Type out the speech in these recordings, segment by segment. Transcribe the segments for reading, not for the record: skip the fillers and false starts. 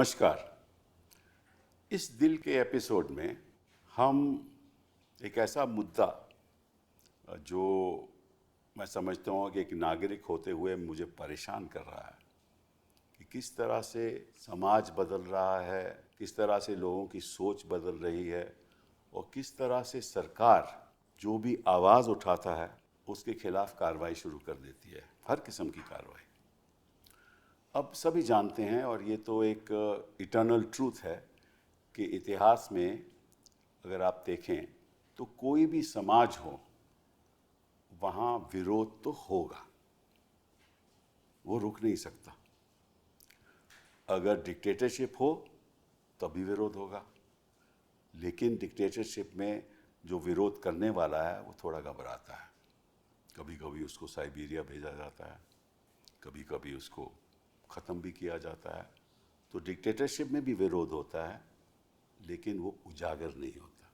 नमस्कार। इस दिल के एपिसोड में हम एक ऐसा मुद्दा जो मैं समझता हूँ कि एक नागरिक होते हुए मुझे परेशान कर रहा है कि किस तरह से समाज बदल रहा है, किस तरह से लोगों की सोच बदल रही है और किस तरह से सरकार जो भी आवाज़ उठाता है उसके खिलाफ कार्रवाई शुरू कर देती है, हर किस्म की कार्रवाई। अब सभी जानते हैं और ये तो एक इटर्नल ट्रूथ है कि इतिहास में अगर आप देखें तो कोई भी समाज हो वहाँ विरोध तो होगा, वो रुक नहीं सकता। अगर डिक्टेटरशिप हो तभी विरोध होगा, लेकिन डिक्टेटरशिप में जो विरोध करने वाला है वो थोड़ा घबराता है। कभी कभी उसको साइबेरिया भेजा जाता है, कभी कभी उसको ख़त्म भी किया जाता है। तो डिक्टेटरशिप में भी विरोध होता है लेकिन वो उजागर नहीं होता।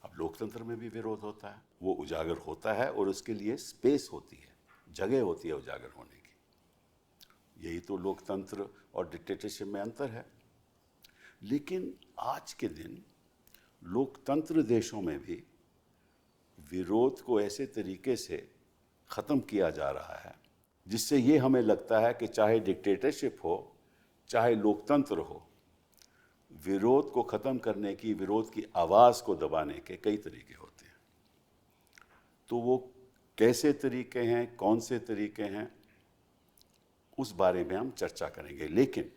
अब लोकतंत्र में भी विरोध होता है, वो उजागर होता है और उसके लिए स्पेस होती है, जगह होती है उजागर होने की। यही तो लोकतंत्र और डिक्टेटरशिप में अंतर है। लेकिन आज के दिन लोकतंत्र देशों में भी विरोध को ऐसे तरीके से ख़त्म किया जा रहा है जिससे ये हमें लगता है कि चाहे डिक्टेटरशिप हो चाहे लोकतंत्र हो, विरोध को ख़त्म करने की, विरोध की आवाज़ को दबाने के कई तरीके होते हैं। तो वो कैसे तरीके हैं, कौन से तरीके हैं, उस बारे में हम चर्चा करेंगे। लेकिन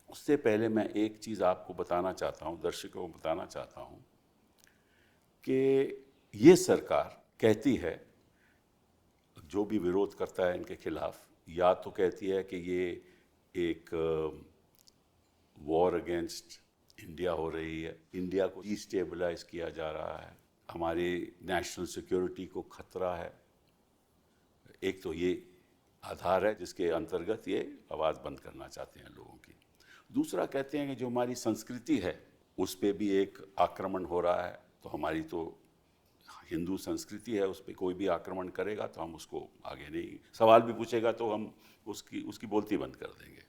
उससे पहले मैं एक चीज़ आपको बताना चाहता हूँ, दर्शकों को बताना चाहता हूँ कि ये सरकार कहती है, जो भी विरोध करता है इनके खिलाफ, या तो कहती है कि ये एक वॉर अगेंस्ट इंडिया हो रही है, इंडिया को डिस्टेबलाइज किया जा रहा है, हमारी नेशनल सिक्योरिटी को खतरा है। एक तो ये आधार है जिसके अंतर्गत ये आवाज़ बंद करना चाहते हैं लोगों की। दूसरा कहते हैं कि जो हमारी संस्कृति है उस पर भी एक आक्रमण हो रहा है। तो हमारी तो हिंदू संस्कृति है, उस पर कोई भी आक्रमण करेगा तो हम उसको आगे नहीं, सवाल भी पूछेगा तो हम उसकी बोलती बंद कर देंगे।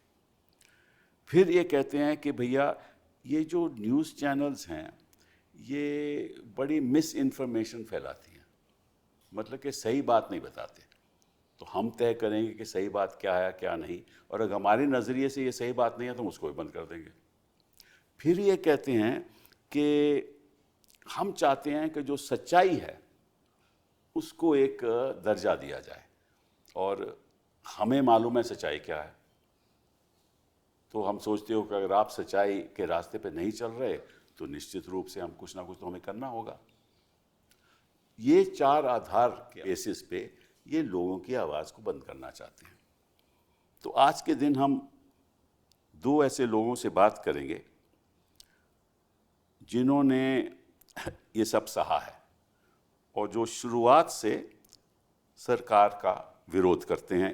फिर ये कहते हैं कि भैया ये जो न्यूज़ चैनल्स हैं ये बड़ी मिस इन्फॉर्मेशन फैलाती हैं, मतलब कि सही बात नहीं बताते। तो हम तय करेंगे कि सही बात क्या है क्या नहीं, और अगर हमारे नज़रिए से ये सही बात नहीं है तो हम उसको भी बंद कर देंगे। फिर ये कहते हैं कि हम चाहते हैं कि जो सच्चाई है उसको एक दर्जा दिया जाए, और हमें मालूम है सच्चाई क्या है। तो हम सोचते हो कि अगर आप सच्चाई के रास्ते पे नहीं चल रहे तो निश्चित रूप से हम कुछ ना कुछ तो हमें करना होगा। ये चार आधार के बेसिस पे ये लोगों की आवाज़ को बंद करना चाहते हैं। तो आज के दिन हम दो ऐसे लोगों से बात करेंगे जिन्होंने ये सब सहा है और जो शुरुआत से सरकार का विरोध करते हैं।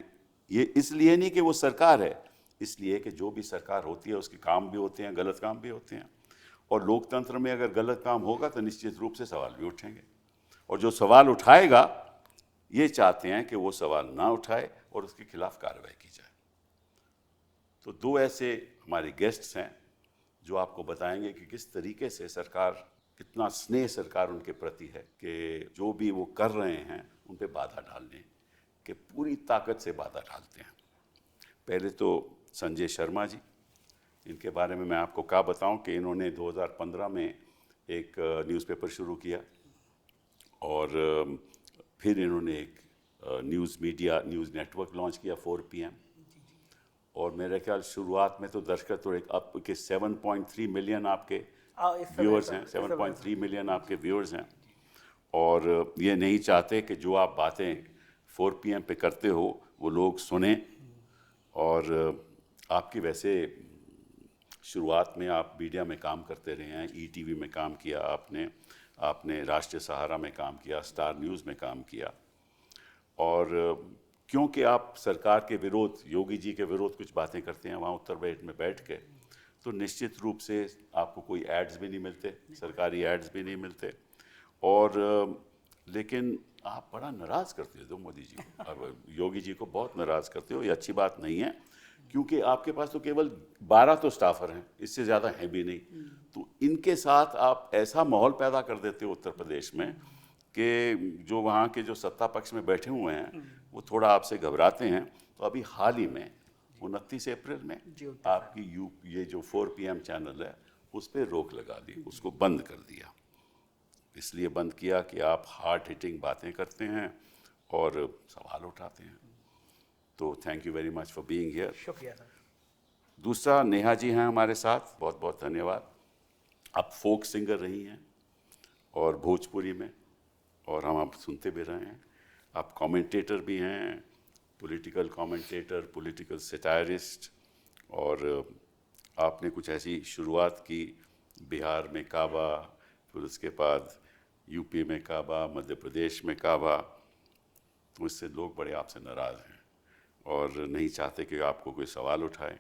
ये इसलिए नहीं कि वो सरकार है, इसलिए कि जो भी सरकार होती है उसके काम भी होते हैं, गलत काम भी होते हैं, और लोकतंत्र में अगर गलत काम होगा तो निश्चित रूप से सवाल भी उठेंगे, और जो सवाल उठाएगा ये चाहते हैं कि वो सवाल ना उठाए और उसके खिलाफ कार्रवाई की जाए। तो दो ऐसे हमारे गेस्ट्स हैं जो आपको बताएंगे कि किस तरीके से सरकार, कितना स्नेह सरकार उनके प्रति है कि जो भी वो कर रहे हैं उन पे बाधा डालने के पूरी ताकत से बाधा डालते हैं। पहले तो संजय शर्मा जी, इनके बारे में मैं आपको क्या बताऊं कि इन्होंने 2015 में एक न्यूज़पेपर शुरू किया और फिर इन्होंने एक न्यूज़ नेटवर्क लॉन्च किया 4 PM, और मेरे ख्याल शुरुआत में तो दर्शक तो एक अब के 7.3 मिलियन आपके व्यूअर्स हैं, 7.3 मिलियन आपके व्यूअर्स हैं, और ये नहीं चाहते कि जो आप बातें 4 PM पे करते हो वो लोग सुने। और आपकी वैसे शुरुआत में आप मीडिया में काम करते रहे हैं, ETV में काम किया आपने राष्ट्रीय सहारा में काम किया, स्टार न्यूज़ में काम किया, और क्योंकि आप सरकार के विरोध, योगी जी के विरोध कुछ बातें करते हैं वहाँ उत्तर प्रदेश में बैठ के, तो निश्चित रूप से आपको कोई एड्स भी नहीं मिलते, सरकारी एड्स भी नहीं मिलते, और लेकिन आप बड़ा नाराज़ करते हो मोदी जी को, अब योगी जी को बहुत नाराज़ करते हो। ये अच्छी बात नहीं है, क्योंकि आपके पास तो केवल 12 तो स्टाफर हैं, इससे ज़्यादा हैं भी नहीं। तो इनके साथ आप ऐसा माहौल पैदा कर देते हो उत्तर प्रदेश में कि जो वहाँ के जो सत्ता पक्ष में बैठे हुए हैं वो थोड़ा आपसे घबराते हैं। तो अभी हाल ही में 29 अप्रैल में आपकी ये जो 4 PM चैनल है उस पर रोक लगा दी, उसको बंद कर दिया। इसलिए बंद किया कि आप हार्ड हिटिंग बातें करते हैं और सवाल उठाते हैं। तो thank you very much for being here. शुक्रिया सर। दूसरा, नेहा जी हैं हमारे साथ, बहुत बहुत धन्यवाद। आप फोक सिंगर रही हैं और भोजपुरी में, और हम आप सुनते भी रहे हैं। आप कमेंटेटर भी हैं, पॉलिटिकल कमेंटेटर, पॉलिटिकल सैटायरिस्ट, और आपने कुछ ऐसी शुरुआत की बिहार में काबा, फिर उसके बाद यूपी में काबा, मध्य प्रदेश में काबा। तो इससे लोग बड़े आपसे नाराज़ हैं और नहीं चाहते कि आपको कोई सवाल उठाए।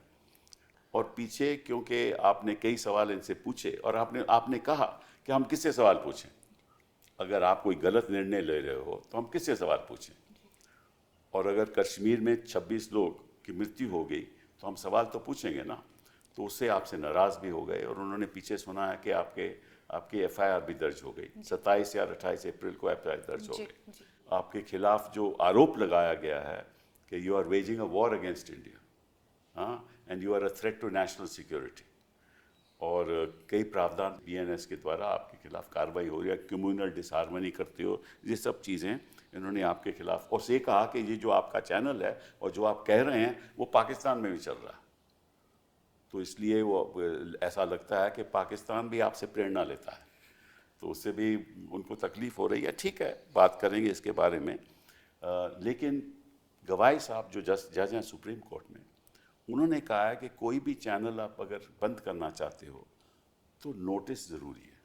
और पीछे क्योंकि आपने कई सवाल इनसे पूछे और आपने कहा कि हम किससे सवाल पूछें, अगर आप कोई गलत निर्णय ले रहे हो तो हम किससे सवाल पूछें। और अगर कश्मीर में 26 लोग की मृत्यु हो गई तो हम सवाल तो पूछेंगे ना। तो उससे आपसे नाराज़ भी हो गए और उन्होंने पीछे सुना है कि आपकी FIR भी दर्ज हो गई। 27 या 28 अप्रैल को FIR दर्ज हो गई। आपके खिलाफ जो आरोप लगाया गया है कि you are waging a war against India, and you are a threat to national security, और कई प्रावधान BNS के द्वारा आपके खिलाफ कार्रवाई हो रही है, कम्युनल डिसहार्मनी करते हो, ये सब चीज़ें इन्होंने आपके खिलाफ। और से कहा कि ये जो आपका चैनल है और जो आप कह रहे हैं वो पाकिस्तान में भी चल रहा है। तो इसलिए वो ऐसा लगता है कि पाकिस्तान भी आपसे प्रेरणा लेता है, तो उससे भी उनको तकलीफ़ हो रही है। ठीक है, बात करेंगे इसके बारे में। लेकिन गवाई साहब जो जज हैं सुप्रीम कोर्ट में, उन्होंने कहा है कि कोई भी चैनल आप अगर बंद करना चाहते हो तो नोटिस ज़रूरी है,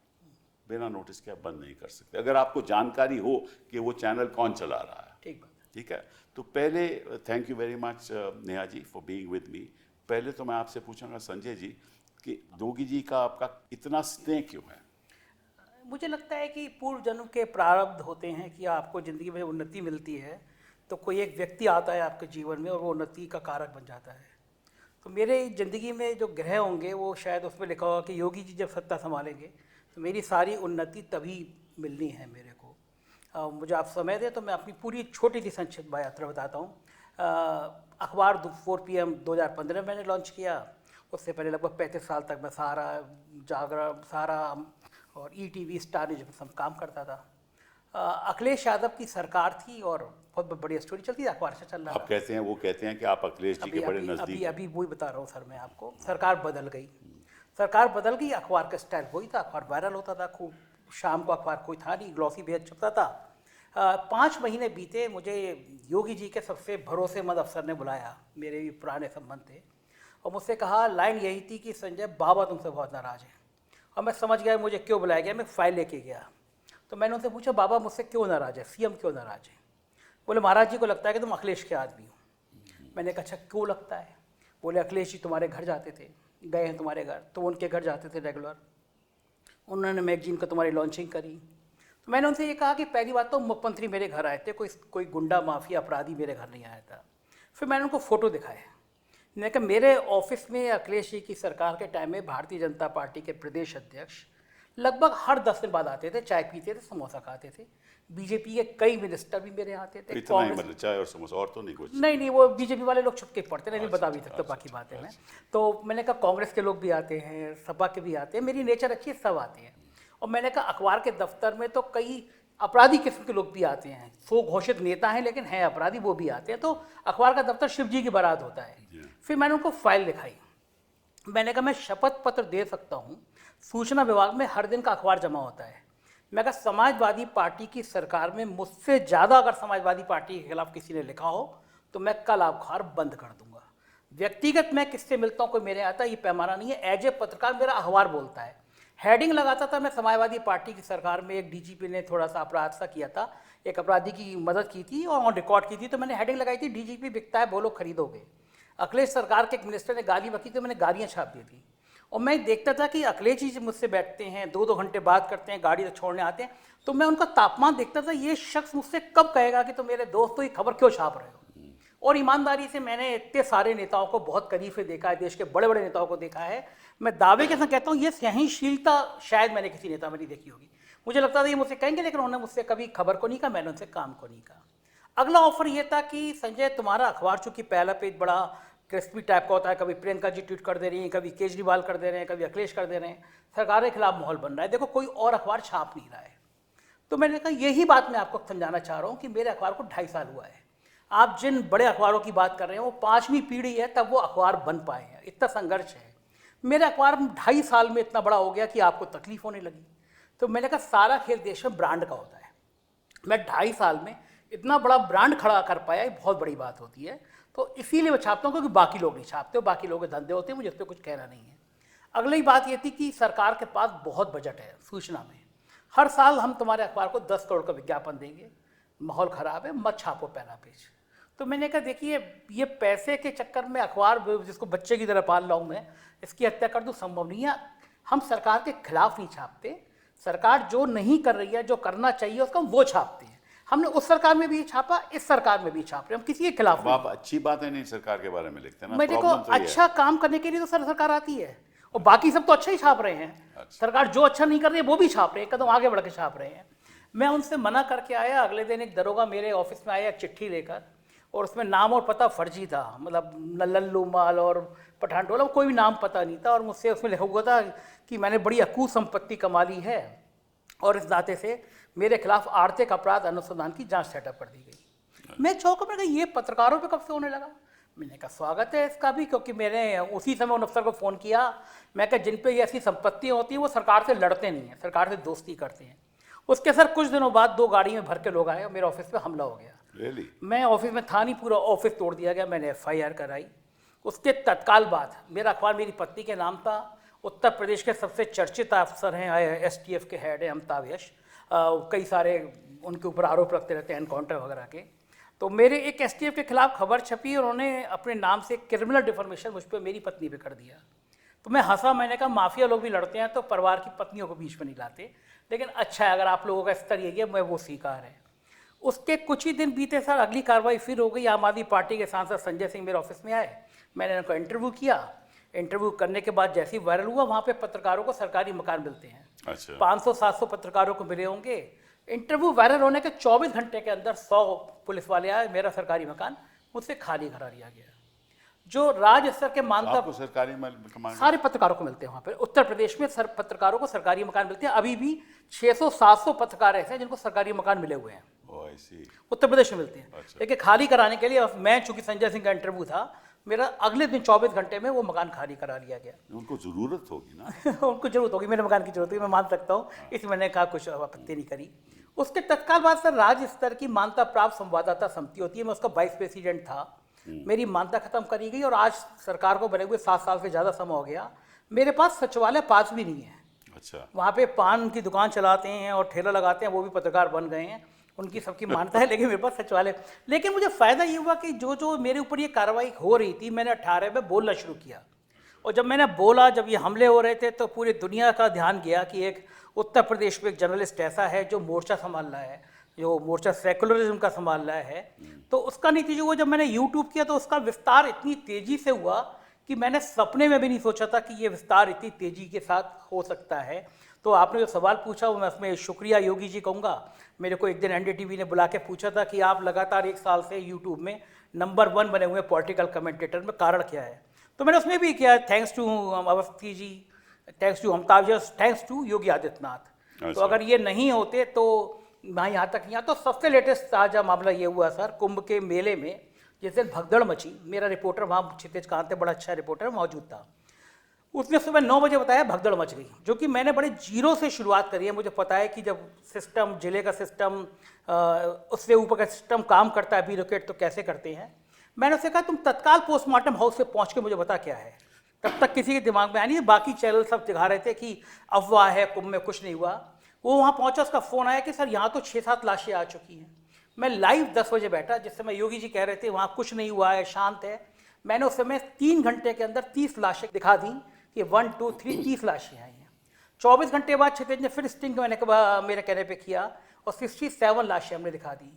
बिना नोटिस के आप बंद नहीं कर सकते, अगर आपको जानकारी हो कि वो चैनल कौन चला रहा है। ठीक है। तो पहले thank you very much Neha ji for being with me. पहले तो मैं आपसे पूछूंगा संजय जी कि जोगी जी का आपका इतना स्नेह क्यों है? मुझे लगता है कि पूर्व जन्म के प्रारब्ध होते हैं कि आपको ज़िंदगी में उन्नति मिलती है तो कोई एक व्यक्ति आता है आपके जीवन में और वो उन्नति का कारक बन जाता है। तो मेरे ज़िंदगी में जो ग्रह होंगे वो शायद उसमें लिखा होगा कि योगी जी जब सत्ता संभालेंगे तो मेरी सारी उन्नति तभी मिलनी है मेरे को। मुझे आप समय दें तो मैं अपनी पूरी छोटी सी संक्षिप्त यात्रा बताता हूँ। अखबार 4 PM 2015 मैंने लॉन्च किया। उससे पहले लगभग 35 साल तक मैं सहारा, जागरण, सहारा और ETV, स्टार न्यूज़ में सब काम करता था। अखिलेश यादव की सरकार थी और बहुत बढ़िया स्टोरी चलती थी, अखबार से चल रहा था। आप कहते हैं, वो कहते हैं कि आप अखिलेश जी के बड़े नज़दीक। अभी वही बता रहा हूँ सर मैं आपको। सरकार बदल गई, सरकार बदल गई, अखबार का स्टाइल वही था, अखबार वायरल होता था खूब। शाम को अखबार कोई था नहीं, ग्लॉसी बेहद छपता था। 5 महीने बीते, मुझे योगी जी के सबसे भरोसेमंद अफसर ने बुलाया, मेरे भी पुराने संबंध थे, और मुझसे कहा, लाइन यही थी कि संजय बाबा तुमसे बहुत नाराज़ हैं। और मैं समझ गया मुझे क्यों बुलाया गया। मैं फाइल लेके गया तो मैंने उनसे पूछा, बाबा मुझसे क्यों नाराज़ है, CM क्यों नाराज़ है? बोले, महाराज जी को लगता है कि तुम अखिलेश के आदमी हो। मैंने कहा, अच्छा क्यों लगता है? बोले, अखिलेश जी तुम्हारे घर जाते थे, गए हैं तुम्हारे घर, तो उनके घर जाते थे रेगुलर, उन्होंने मैगजीन को तुम्हारी लॉन्चिंग करी। तो मैंने उनसे ये कहा कि पहली बात तो मुख्यमंत्री मेरे घर आए थे, कोई गुंडा माफिया अपराधी मेरे घर नहीं आया था। फिर मैंने उनको फ़ोटो दिखाया, मैंने कहा मेरे ऑफिस में अखिलेश जी की सरकार के टाइम में भारतीय जनता पार्टी के प्रदेश अध्यक्ष लगभग हर 10 दिन बाद आते थे, चाय पीते थे, समोसा खाते थे। बीजेपी के कई मिनिस्टर भी मेरे आते थे। इतना ही मतलब चाय और समोसा, और तो नहीं कुछ? नहीं, वो बीजेपी वाले लोग छुप के पढ़ते, नहीं बता भी सकते बाकी बातें मैं। तो मैंने कहा कांग्रेस के लोग भी आते हैं, सपा के भी आते हैं, मेरी नेचर अच्छी है, सब आते हैं। और मैंने कहा अखबार के दफ्तर में तो कई अपराधी किस्म के लोग भी आते हैं, सो घोषित नेता हैं लेकिन हैं अपराधी, वो भी आते हैं। तो अखबार का दफ्तर शिव जी की बारात होता है। फिर मैंने उनको फाइल दिखाई, मैंने कहा मैं शपथ पत्र दे सकता हूँ, सूचना विभाग में हर दिन का अखबार जमा होता है। मैं कहा समाजवादी पार्टी की सरकार में मुझसे ज़्यादा अगर समाजवादी पार्टी के खिलाफ किसी ने लिखा हो तो मैं कल अखबार बंद कर दूंगा। व्यक्तिगत मैं किससे मिलता हूँ कोई मेरे आता, ये पैमाना नहीं है। एज ए पत्रकार मेरा अखबार बोलता है। हेडिंग लगाता था मैं, समाजवादी पार्टी की सरकार में एक DGP ने थोड़ा सा अपराध सा किया था, एक अपराधी की मदद की थी और ऑन रिकॉर्ड की थी, तो मैंने हेडिंग लगाई थी DGP बिकता है, बोलो खरीदोगे। अखिलेश सरकार के एक मिनिस्टर ने गाली बकी तो मैंने गालियाँ छाप दी थी। और मैं देखता था कि अखिलेश जी मुझसे बैठते हैं, 2-2 घंटे बात करते हैं, गाड़ी से छोड़ने आते हैं, तो मैं उनका तापमान देखता था, ये शख्स मुझसे कब कहेगा कि तुम मेरे दोस्त हो, ये खबर क्यों छाप रहे हो। और ईमानदारी से मैंने इतने सारे नेताओं को बहुत करीब से देखा है, देश के बड़े बड़े नेताओं को देखा है। मैं दावे के साथ कहता हूँ ये सहनशीलता शायद मैंने किसी नेता में नहीं देखी होगी। मुझे लगता था ये मुझसे कहेंगे, लेकिन उन्होंने मुझसे कभी खबर को नहीं कहा, मैंने उनसे काम को नहीं कहा। अगला ऑफर ये था कि संजय तुम्हारा अखबार चूंकि पहला पेज बड़ा क्रिस्पी टाइप का होता है, कभी प्रियंका जी ट्वीट कर दे रही हैं, कभी केजरीवाल कर दे रहे हैं, कभी अखिलेश कर दे रहे हैं, सरकार के खिलाफ माहौल बन रहा है, देखो कोई और अखबार छाप नहीं रहा है। तो मैंने कहा यही बात मैं आपको समझाना चाह रहा हूँ कि मेरे अखबार को 2.5 साल हुआ है। आप जिन बड़े अखबारों की बात कर रहे हैं वो 5वीं पीढ़ी है तब वो अखबार बन पाए हैं, इतना संघर्ष है। मेरा अखबार 2.5 साल में इतना बड़ा हो गया कि आपको तकलीफ होने लगी। तो मैंने कहा सारा खेल देश में ब्रांड का होता है। मैं 2.5 साल में इतना बड़ा ब्रांड खड़ा कर पाया, ये बहुत बड़ी बात होती है। तो इसीलिए मैं छापता हूँ, क्योंकि बाकी लोग नहीं छापते हो, बाकी लोगों के धंधे होते हैं, मुझे इस पर कुछ कहना नहीं है। अगली बात ये थी कि सरकार के पास बहुत बजट है सूचना में। हर साल हम तुम्हारे अखबार को 10 करोड़ का विज्ञापन देंगे, माहौल ख़राब है, मत छापो पहला पेज। तो मैंने कहा देखिए ये पैसे के चक्कर में अखबार जिसको बच्चे की तरह पाल रहा हूँ मैं, इसकी हत्या कर दूँ, संभव नहीं है। हम सरकार के खिलाफ नहीं छापते, सरकार जो नहीं कर रही है, जो करना चाहिए उसका वो छापते हैं। हमने उस सरकार में भी छापा, इस सरकार में भी छाप रहे हैं, हम किसी के खिलाफ आप अच्छी बातें नहीं सरकार के बारे में लिखते ना। मैं देखो प्रॉब्लम तो ये है। अच्छा काम करने के लिए तो सरकार आती है, और बाकी सब तो अच्छा ही छाप रहे हैं। अच्छा। सरकार जो अच्छा नहीं कर रही है वो भी छाप रहे हैं, कदम आगे बढ़ के छाप रहे हैं। मैं उनसे मना करके आया, अगले दिन एक दरोगा मेरे ऑफिस में आया एक चिट्ठी लेकर, और उसमें नाम और पता फर्जी था, मतलब लल्लू माल और पठान टोला, कोई भी नाम पता नहीं था। और मुझसे उसमें लिखा हुआ था कि मैंने बड़ी अकूत संपत्ति कमा ली है और इस नाते से मेरे खिलाफ आर्थिक अपराध अनुसंधान की जांच सेटअप कर दी गई। मैं चौंका, मैंने कहा ये पत्रकारों पे कब से होने लगा। मैंने कहा स्वागत है इसका भी, क्योंकि मैंने उसी समय उन अफसर को फ़ोन किया। मैं कहा जिन पे ऐसी संपत्तियाँ होती हैं वो सरकार से लड़ते नहीं हैं, सरकार से दोस्ती करते हैं। उसके सर कुछ दिनों बाद 2 गाड़ी में भर के लोग आए और मेरे ऑफिस पे हमला हो गया। Really? मैं ऑफिस में था नहीं, पूरा ऑफिस तोड़ दिया गया, मैंने FIR कराई। उसके तत्काल बाद मेरा अखबार मेरी पत्नी के नाम था। उत्तर प्रदेश के सबसे चर्चित अफसर हैं, STF के हेड हैं अमिताभ यश, कई सारे उनके ऊपर आरोप लगते रहते हैं एनकाउंटर वगैरह के। तो मेरे एक STF के खिलाफ खबर छपी और उन्होंने अपने नाम से क्रिमिनल डिफॉर्मेशन मुझ पर मेरी पत्नी पे कर दिया। तो मैं हंसा, मैंने कहा माफिया लोग भी लड़ते हैं तो परिवार की पत्नियों को बीच में नहीं लाते, लेकिन अच्छा है अगर आप लोगों का स्तर यही है, मैं वो स्वीकार है। उसके कुछ ही दिन बीते सर अगली कार्रवाई फिर हो गई। आम आदमी पार्टी के सांसद संजय सिंह मेरे ऑफिस में आए, मैंने उनको इंटरव्यू किया। इंटरव्यू करने के बाद जैसे ही वायरल हुआ, वहाँ पे पत्रकारों को सरकारी मकान मिलते हैं। अच्छा। 500-700 पत्रकारों को मिले होंगे। इंटरव्यू वायरल होने के 24 घंटे के अंदर 100 पुलिस वाले आए, मेरा सरकारी मकान मुझसे खाली करा लिया गया। जो राज्य स्तर के मानता आपको सरकारी मकान सारे पत्रकारों को मिलते हैं वहाँ पर। उत्तर प्रदेश में पत्रकारों को सरकारी मकान मिलते हैं। अभी भी 600-700 पत्रकार ऐसे हैं जिनको सरकारी मकान मिले हुए हैं, उत्तर प्रदेश में मिलते हैं। अच्छा। लेकिन खाली कराने के लिए मैं, चूंकि संजय सिंह का इंटरव्यू था, मेरा अगले दिन 24 घंटे में वो मकान खाली करा लिया गया। उनको जरूरत होगी ना। उनको जरूरत होगी, मेरे मकान की जरूरत होगी, मैं मान सकता हूँ, इसलिए मैंने कहा कुछ आपत्ति नहीं करी। उसके तत्काल बाद सर राज्य स्तर की मान्यता प्राप्त संवाददाता समिति होती है, मैं उसका वाइस प्रेसिडेंट था। मेरी मान्यता खत्म करी गई और आज सरकार को बने हुए 7 साल से ज़्यादा समय हो गया। मेरे पास सचिवालय पास भी नहीं है। अच्छा। वहाँ पे पान की दुकान चलाते हैं और ठेला लगाते हैं, वो भी पत्रकार बन गए हैं, उनकी सबकी मान्यता है, लेकिन मेरे पास सचिवालय। लेकिन मुझे फ़ायदा ये हुआ कि जो मेरे ऊपर ये कार्रवाई हो रही थी, मैंने 18 में बोलना शुरू किया। और जब मैंने बोला, जब ये हमले हो रहे थे, तो पूरी दुनिया का ध्यान गया कि एक उत्तर प्रदेश में एक जर्नलिस्ट ऐसा है जो मोर्चा संभाल रहा है, जो मोर्चा सेकुलरिज्म का संभाल रहा है। तो उसका नतीजा हुआ, जब मैंने यूट्यूब किया तो उसका विस्तार इतनी तेज़ी से हुआ कि मैंने सपने में भी नहीं सोचा था कि ये विस्तार इतनी तेज़ी के साथ हो सकता है। तो आपने जो सवाल पूछा, मैं उसमें शुक्रिया योगी जी कहूँगा। मेरे को एक दिन NDTV ने बुला के पूछा था कि आप लगातार 1 साल से यूट्यूब में नंबर 1 बने हुए पॉलिटिकल कमेंटेटर में, कारण क्या है। तो मैंने उसमें भी किया, thanks to Awasthi ji, thanks to Amitabh Yash, thanks to Yogi Adityanath. तो अगर ये नहीं होते तो मैं यहाँ तक नहीं आता। तो सबसे लेटेस्ट ताज़ा मामला ये हुआ सर, कुंभ के मेले में जिस दिन भगदड़ मची, मेरा रिपोर्टर वहाँ क्षितिज कांत, बड़ा अच्छा रिपोर्टर मौजूद था, उसने सुबह 9 बजे बताया भगदड़ मच गई, जो कि मैंने बड़े जीरो से शुरुआत करी है। मुझे पता है कि जब सिस्टम, जिले का सिस्टम, उससे ऊपर का सिस्टम काम करता है, ब्यूरोक्रेट तो कैसे करते हैं। मैंने उससे कहा तुम तत्काल पोस्टमार्टम हाउस से पहुँच के मुझे बता क्या है। तब तक किसी के दिमाग में आया नहीं, बाकी चैनल सब दिखा रहे थे कि अफवाह है, कुंभ में कुछ नहीं हुआ। वो वहाँ पहुँचा, उसका फ़ोन आया कि सर यहाँ तो 6-7 लाशें आ चुकी हैं। मैं लाइव 10 बजे बैठा, जिस समय योगी जी कह रहे थे वहाँ कुछ नहीं हुआ है, शांत है। मैंने उस समय 3 घंटे के अंदर 30 लाशें दिखा दी कि 1, 2, 3 30 लाशें आई हैं। 24 घंटे बाद क्षितिज ने फिर स्टिंग मेरे कहने पे किया और 67 लाशें हमने दिखा दी।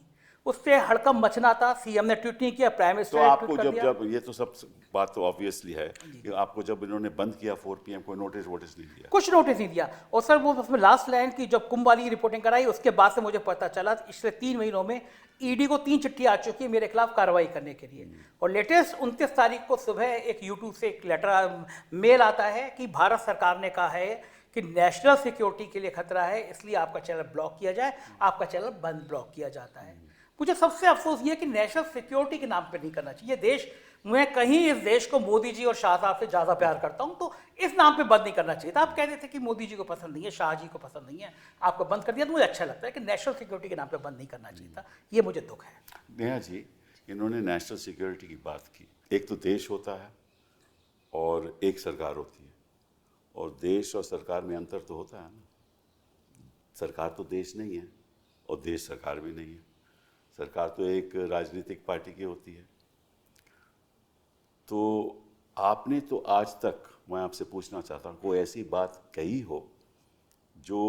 उससे हड़कंप मचना था। सीएम ने ट्वीट नहीं किया, प्राइम तो मिनिस्टर ने आपको ट्वीट कर दिया। जब ये तो सब बात तो ऑब्वियसली है कि आपको जब इन्होंने बंद किया 4 PM कोई नोटिस वोटिस नहीं दिया? कुछ नोटिस नहीं दिया। और सर वो उसमें लास्ट लाइन की जब कुंभ वाली रिपोर्टिंग कराई, उसके बाद से मुझे पता चला पिछले 3 महीनों में ईडी को 3 चिट्ठी आ चुकी है मेरे खिलाफ कार्रवाई करने के लिए। और लेटेस्ट 29 तारीख को सुबह एक यूट्यूब से एक लेटर मेल आता है कि भारत सरकार ने कहा है कि नेशनल सिक्योरिटी के लिए खतरा है, इसलिए आपका चैनल ब्लॉक किया जाए। आपका चैनल बंद ब्लॉक किया जाता है। मुझे सबसे अफसोस ये कि नेशनल सिक्योरिटी के नाम पे नहीं करना चाहिए। देश, मैं कहीं इस देश को मोदी जी और शाह साहब से ज़्यादा प्यार करता हूँ, तो इस नाम पे बंद नहीं करना चाहिए था। आप कहते थे कि मोदी जी को पसंद नहीं है, शाह जी को पसंद नहीं है, आपको बंद कर दिया, तो मुझे अच्छा लगता है कि नेशनल सिक्योरिटी के नाम पे बंद नहीं करना चाहिए था। ये मुझे दुख है। नेहा जी, इन्होंने नेशनल सिक्योरिटी की बात की। एक तो देश होता है और एक सरकार होती है, और देश और सरकार में अंतर तो होता है ना। सरकार तो देश नहीं है और देश सरकार भी नहीं है। सरकार तो एक राजनीतिक पार्टी की होती है। तो आपने तो आज तक, मैं आपसे पूछना चाहता हूँ, कोई ऐसी बात कही हो जो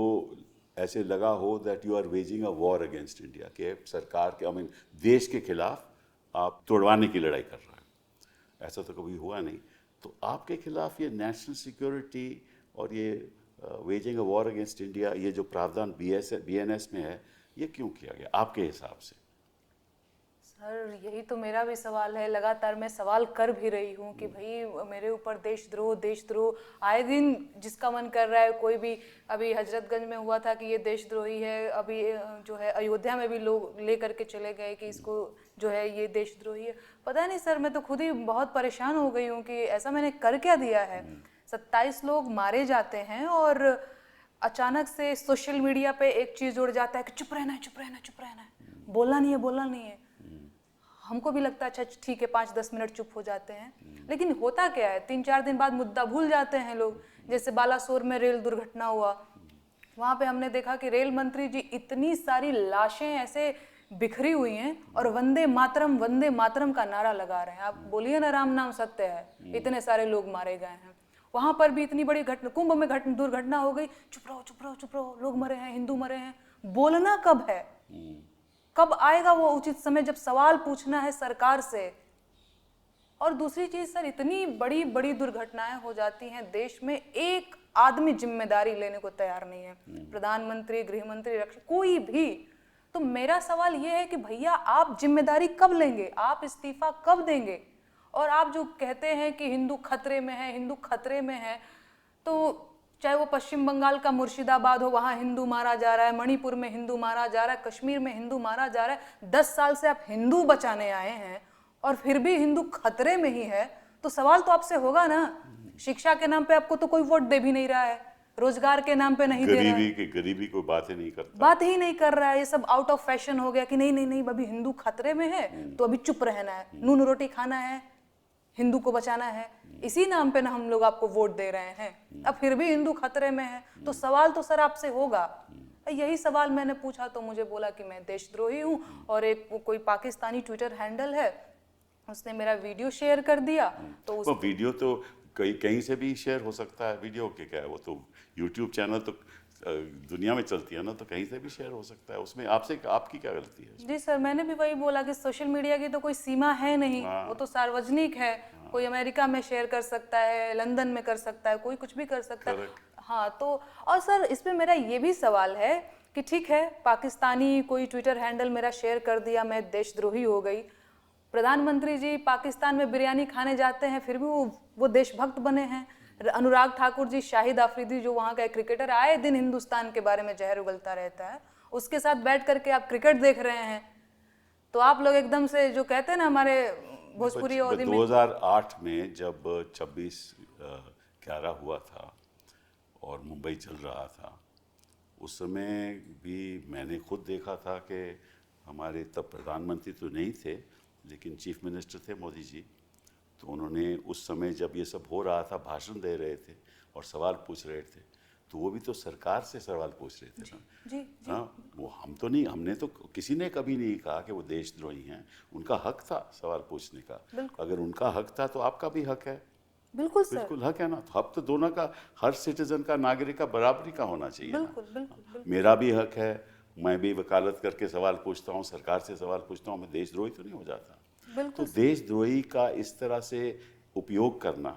ऐसे लगा हो that you are waging a war against India, के सरकार के, आई मीन देश के खिलाफ आप तोड़वाने की लड़ाई कर रहे हैं? ऐसा तो कभी हुआ नहीं। तो आपके खिलाफ ये नेशनल सिक्योरिटी और ये waging a war against India, ये जो प्रावधान BNS में है, ये क्यों किया गया आपके हिसाब से? सर यही तो मेरा भी सवाल है। लगातार मैं सवाल कर भी रही हूँ कि भाई मेरे ऊपर देशद्रोह आए दिन जिसका मन कर रहा है। कोई भी, अभी हजरतगंज में हुआ था कि ये देशद्रोही है, अभी जो है अयोध्या में भी लोग ले करके चले गए कि इसको जो है ये देशद्रोही है। पता नहीं सर, मैं तो खुद ही बहुत परेशान हो गई हूँ कि ऐसा मैंने कर क्या दिया है। 27 लोग मारे जाते हैं और अचानक से सोशल मीडिया पे एक चीज़ जुड़ जाता है कि चुप रहना है, चुप रहना है, चुप रहना है, बोलना नहीं है, बोलना नहीं है। हमको भी लगता है अच्छा ठीक है, 5-10 मिनट चुप हो जाते हैं, लेकिन होता क्या है, 3-4 दिन बाद मुद्दा भूल जाते हैं लोग। जैसे बालासोर में रेल दुर्घटना हुआ, वहाँ पे हमने देखा कि रेल मंत्री जी इतनी सारी लाशें ऐसे बिखरी हुई हैं और वंदे मातरम का नारा लगा रहे हैं। आप बोलिए ना, राम नाम सत्य है, इतने सारे लोग मारे गए हैं। वहाँ पर भी इतनी बड़ी घटना, कुंभ में दुर्घटना हो गई, चुप रहो चुप रहो चुप रहो, लोग मरे हैं, हिंदू मरे हैं। बोलना कब है? कब आएगा वो उचित समय जब सवाल पूछना है सरकार से? और दूसरी चीज सर, इतनी बड़ी बड़ी दुर्घटनाएं हो जाती हैं देश में, एक आदमी जिम्मेदारी लेने को तैयार नहीं है। प्रधानमंत्री, गृह मंत्री, रक्षा, कोई भी। तो मेरा सवाल ये है कि भैया आप जिम्मेदारी कब लेंगे? आप इस्तीफा कब देंगे? और आप जो कहते हैं कि हिंदू खतरे में है, हिंदू खतरे में है, तो चाहे वो पश्चिम बंगाल का मुर्शिदाबाद हो, वहाँ हिंदू मारा जा रहा है, मणिपुर में हिंदू मारा जा रहा है, कश्मीर में हिंदू मारा जा रहा है। 10 साल से आप हिंदू बचाने आए हैं और फिर भी हिंदू खतरे में ही है, तो सवाल तो आपसे होगा ना। शिक्षा के नाम पे आपको तो कोई वोट दे भी नहीं रहा है, रोजगार के नाम पे नहीं दे रहा है, गरीबी कोई बात ही नहीं करता, बात ही नहीं कर रहा है। ये सब आउट ऑफ फैशन हो गया कि नहीं नहीं नहीं, अभी हिंदू खतरे में है तो अभी चुप रहना है, नून रोटी खाना है, हिंदू को बचाना है। इसी नाम पे ना हम लोग आपको वोट दे रहे हैं, अब फिर भी हिंदू खतरे में है। तो सवाल तो सर आपसे होगा। यही सवाल मैंने पूछा तो मुझे बोला कि मैं देशद्रोही हूँ। और एक कोई पाकिस्तानी ट्विटर हैंडल है, उसने मेरा वीडियो शेयर कर दिया। तो वो वीडियो तो कहीं से भी शेयर हो सकता है। वीडियो के क्या है, वो तो यूट्यूब चैनल तो दुनिया में चलती है ना, तो कहीं से भी शेयर हो सकता है। उसमें आपसे आपकी क्या गलती है? जी सर, मैंने भी वही बोला कि सोशल मीडिया की तो कोई सीमा है नहीं, वो तो सार्वजनिक है। कोई अमेरिका में शेयर कर सकता है, लंदन में कर सकता है, कोई कुछ भी कर सकता है। हाँ, तो और सर इसमें मेरा ये भी सवाल है कि ठीक है, पाकिस्तानी कोई ट्विटर हैंडल मेरा शेयर कर दिया, मैं देशद्रोही हो गई। प्रधानमंत्री जी पाकिस्तान में बिरयानी खाने जाते हैं, फिर भी वो देशभक्त बने हैं। अनुराग ठाकुर जी, शाहिद आफरीदी जो वहाँ का एक क्रिकेटर, आए दिन हिंदुस्तान के बारे में जहर उगलता रहता है, उसके साथ बैठ करके आप क्रिकेट देख रहे हैं। तो आप लोग एकदम से जो कहते हैं ना हमारे भोजपुरी अवधि में, 2008 में जब 26/11 हुआ था और मुंबई चल रहा था, उस समय भी मैंने खुद देखा था कि हमारे तब प्रधानमंत्री तो नहीं थे, लेकिन चीफ मिनिस्टर थे मोदी जी। तो उन्होंने उस समय जब ये सब हो रहा था, भाषण दे रहे थे और सवाल पूछ रहे थे, तो वो भी तो सरकार से सवाल पूछ रहे थे ना। जी, हाँ, वो हम तो नहीं, हमने तो किसी ने कभी नहीं कहा कि वो देशद्रोही हैं। उनका हक था सवाल पूछने का। अगर उनका हक था तो आपका भी हक है। बिल्कुल सर, बिल्कुल हक है ना। तो हक तो दोनों का, हर सिटीजन का, नागरिक का बराबरी का होना चाहिए। बिल्कुल बिल्कुल बिल्कुल। मेरा भी हक है मैं भी वकालत करके सवाल पूछता हूँ, सरकार से सवाल पूछता हूँ, मैं देशद्रोही तो नहीं हो जाता। तो बिल्कुल देशद्रोही का इस तरह से उपयोग करना,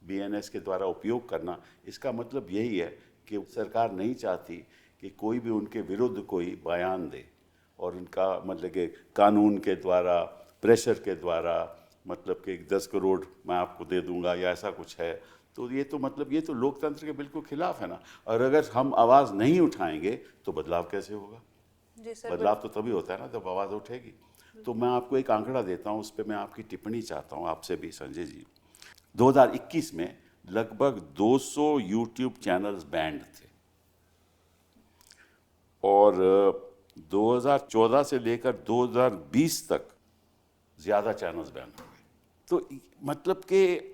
बीएनएस के द्वारा उपयोग करना, इसका मतलब यही है कि सरकार नहीं चाहती कि कोई भी उनके विरुद्ध कोई बयान दे, और उनका मतलब कि कानून के द्वारा, प्रेशर के द्वारा, मतलब कि 10 करोड़ मैं आपको दे दूंगा या ऐसा कुछ है, तो ये तो मतलब ये तो लोकतंत्र के बिल्कुल खिलाफ है ना। और अगर हम आवाज़ नहीं उठाएंगे तो बदलाव कैसे होगा? जी सर, बदलाव तो तभी होता है ना जब आवाज़ उठेगी। तो मैं आपको एक आंकड़ा देता हूँ, उस पर मैं आपकी टिप्पणी चाहता हूँ आपसे भी संजय जी। 2021 में लगभग 200 यूट्यूब चैनल्स बैंड थे, और 2014 से लेकर 2020 तक ज़्यादा चैनल्स बैन हो गए। तो मतलब कि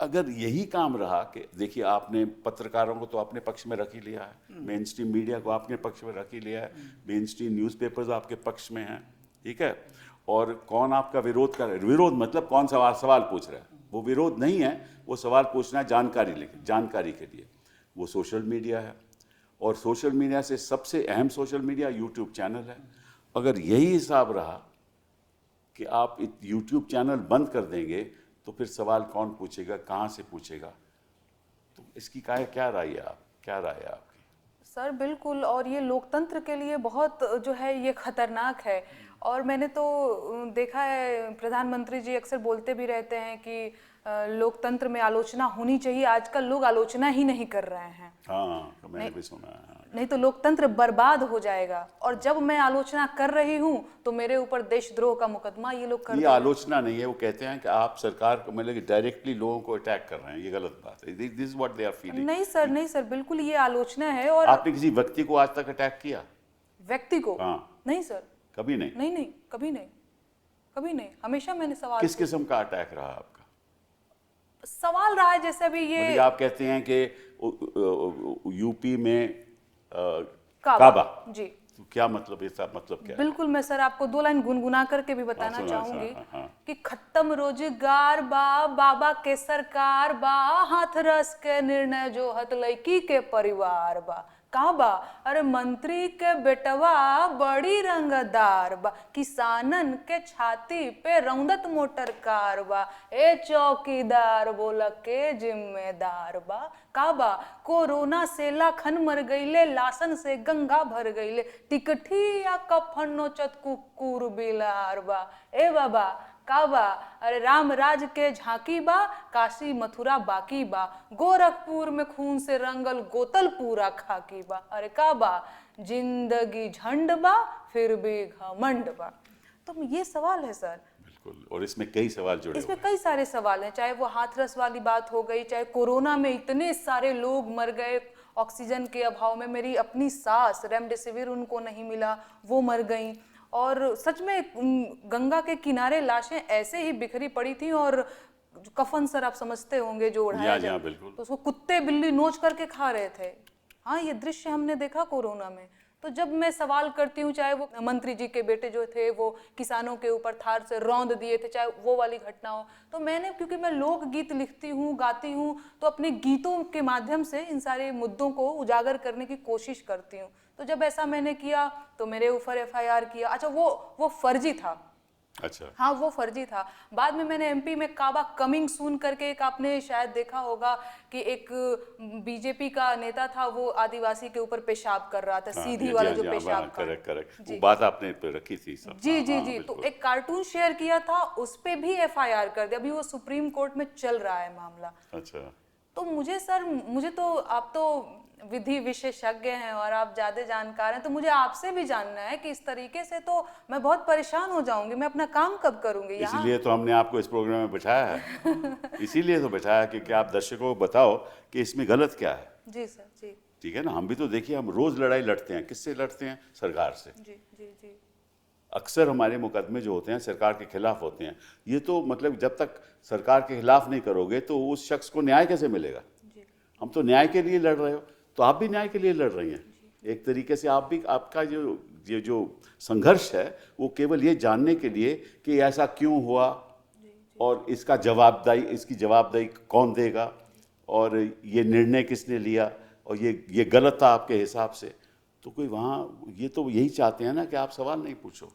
अगर यही काम रहा कि देखिए, आपने पत्रकारों को तो अपने पक्ष में रख ही लिया है, मेन स्ट्रीम मीडिया को अपने पक्ष में रख ही लिया है, मेन स्ट्रीम न्यूज़पेपर्स आपके पक्ष में हैं, ठीक है। और कौन आपका विरोध कर रहा है? विरोध मतलब कौन सवाल पूछ रहा है, वो विरोध नहीं है, वो सवाल पूछना है जानकारी के लिए, वो सोशल मीडिया है। और सोशल मीडिया से सबसे अहम सोशल मीडिया यूट्यूब चैनल है। अगर यही हिसाब रहा कि आप यूट्यूब चैनल बंद कर देंगे तो फिर सवाल कौन पूछेगा, कहाँ से पूछेगा? तो इसकी क्या राय है आपकी? सर बिल्कुल, और ये लोकतंत्र के लिए बहुत जो है ये खतरनाक है। और मैंने तो देखा है, प्रधानमंत्री जी अक्सर बोलते भी रहते हैं कि लोकतंत्र में आलोचना होनी चाहिए। आजकल लोग आलोचना ही नहीं कर रहे हैं। हाँ, तो मैंने भी सुना है। नहीं तो लोकतंत्र बर्बाद हो जाएगा। और जब मैं आलोचना कर रही हूँ तो मेरे ऊपर देशद्रोह का मुकदमा ये लोग कर ये रहे हैं। आलोचना नहीं है, वो कहते हैं कि आप सरकार को मतलब कि डायरेक्टली लोगों को अटैक कर रहे हैं, ये गलत बात है। This is what they are feeling. नहीं सर, बिल्कुल ये आलोचना है। और आपने किसी व्यक्ति को आज तक अटैक किया? व्यक्ति को? हाँ। नहीं सर, कभी नहीं? नहीं, कभी नहीं। हमेशा मैंने सवाल किस किस्म का अटैक रहा आपका? सवाल रहा है, जैसे अभी ये मतलब आप कहते हैं कि यूपी में काबा जी, तो क्या मतलब, इसका मतलब क्या है? बिल्कुल। मैं सर आपको 2 लाइन गुनगुना करके भी बताना सुना, चाहूंगी हाँ। कि खत्म रोजगार बा, बाबा के सरकार बा, हाथ रस के निर्णय जो हत लड़की के परिवार बा। का बा? अरे मंत्री के बेटवा बड़ी रंगदार बा, किसानन के छाती पे रौंदत मोटर कार बा, ए चौकीदार बोला के जिम्मेदार बा। का बा? कोरोना से लाखन मर गईले, लाशन से गंगा भर गईले, टिकठी या कफन नोचत कुकुर बिलार बा। ए बाबा का बा? अरे राम राज के झांकी बा, काशी मथुरा बाकी बा, गोरखपुर में खून से रंगल गोतल पूरा खाकी बा। अरे का बा? जिंदगी झंड बा, फिर भी घमंड बा। तो ये सवाल है सर। बिल्कुल, और इसमें कई सवाल जुड़े इसमें हुए कई सारे सवाल हैं, चाहे वो हाथरस वाली बात हो गई, चाहे कोरोना में इतने सारे लोग मर गए ऑक्सीजन के अभाव में। मेरी अपनी सास, रेमडेसिविर उनको नहीं मिला, वो मर गई। और सच में गंगा के किनारे लाशें ऐसे ही बिखरी पड़ी थी, और कफन सर आप समझते होंगे जो उड़ाया जी, हाँ, जाए, बिल्कुल। तो उसको कुत्ते बिल्ली नोच करके खा रहे थे। हाँ, ये दृश्य हमने देखा कोरोना में। तो जब मैं सवाल करती हूँ, चाहे वो मंत्री जी के बेटे जो थे वो किसानों के ऊपर थार से रौंद दिए थे, चाहे वो वाली घटना हो, तो मैंने, क्योंकि मैं लोकगीत लिखती हूँ, गाती हूँ, तो अपने गीतों के माध्यम से इन सारे मुद्दों को उजागर करने की कोशिश करती हूँ। तो जब ऐसा मैंने किया तो मेरे ऊपर FIR किया। अच्छा, वो फर्जी था। अच्छा, हाँ, वो फर्जी था। बाद में मैंने MP में काबा कमिंग सून करके, एक आपने शायद देखा होगा कि एक BJP का नेता था, वो आदिवासी के ऊपर पेशाब कर रहा था, सीधी वाला जो पेशाब का। करेक्ट, वो बात आपने रखी थी सब। जी हाँ, जी हाँ, जी। बिल्कुल। तो एक कार्टून शेयर किया था, उस पे भी FIR कर दिया। अभी वो सुप्रीम कोर्ट में चल रहा है मामला। अच्छा, तो मुझे तो आप तो विधि विशेषज्ञ हैं और आप ज्यादा जानकार हैं, तो मुझे आपसे भी जानना है कि इस तरीके से तो मैं बहुत परेशान हो जाऊंगी, मैं अपना काम कब करूंगी यहाँ। इसीलिए तो हमने आपको इस प्रोग्राम में बिठाया है। इसीलिए तो बिठाया कि आप दर्शकों को बताओ कि इसमें गलत क्या है। जी सर, जी ठीक है ना। हम भी तो देखिए, हम रोज लड़ाई लड़ते हैं। किससे लड़ते हैं? सरकार से। जी जी जी। अक्सर हमारे मुकदमे जो होते हैं सरकार के खिलाफ होते हैं। ये तो मतलब जब तक सरकार के खिलाफ नहीं करोगे तो उस शख्स को न्याय कैसे मिलेगा? हम तो न्याय के लिए लड़ रहे हो, तो आप भी न्याय के लिए लड़ रही हैं। एक तरीके से आप भी, आपका जो संघर्ष है वो केवल ये जानने के लिए कि ऐसा क्यों हुआ और इसकी जवाबदेही कौन देगा, और ये निर्णय किसने लिया, और ये गलत था आपके हिसाब से। तो कोई वहाँ ये तो यही चाहते हैं ना कि आप सवाल नहीं पूछो।